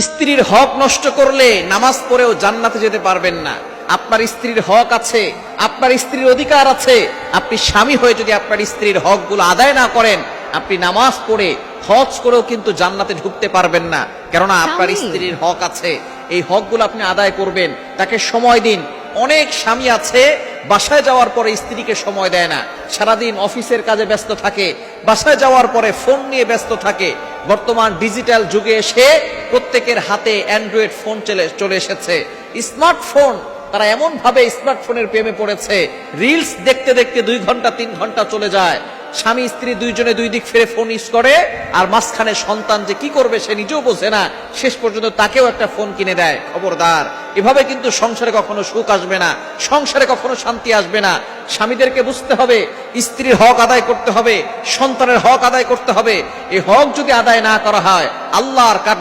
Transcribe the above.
স্ত্রীর হক নষ্ট করলে নামাজ পড়েও জান্নাতে যেতে পারবেন না। আপনার স্ত্রীর হক আছে, আপনার স্ত্রীর অধিকার আছে। আপনি স্বামী হয়ে যদি আপনার স্ত্রীর হকগুলো আদায় না করেন, আপনি নামাজ পড়ে হজ করেও কিন্তু জান্নাতে ঢুকতে পারবেন না। কেননা আপনার স্ত্রীর হক আছে, এই হকগুলো আপনি আদায় করবেন। তাকে সময় দিন। অনেক স্বামী আছে বাসায় যাওয়ার পরে স্ত্রীকে সময় দেয় না, সারাদিন অফিসের কাজে ব্যস্ত থাকে, বাসায় যাওয়ার পরে ফোন নিয়ে ব্যস্ত থাকে। বর্তমান ডিজিটাল যুগে এসে প্রত্যেকের হাতে অ্যান্ড্রয়েড ফোন চলে এসেছে, স্মার্টফোন। তারা এমন ভাবে স্মার্টফোনের প্রেমে পড়েছে, রিলস দেখতে দেখতে 2 ঘন্টা 3 ঘন্টা চলে যায়। স্বামী স্ত্রী দুইজনে দুই দিক ফিরে ফোন ইউজ করে, আর মাঝখানে সন্তান যে কি করবে সে নিজেও বোঝে না, শেষ পর্যন্ত তাকেও একটা ফোন কিনে দেয়। খবরদার, এভাবে কিন্তু সংসারে কখনো সুখ আসবে না, সংসারে কখনো শান্তি আসবে না। স্বামীদেরকে বুঝতে হবে, স্ত্রীর হক আদায় করতে হবে, সন্তানের হক আদায় করতে হবে। এই হক যদি আদায় না করা হয়, আল্লাহর কাঠ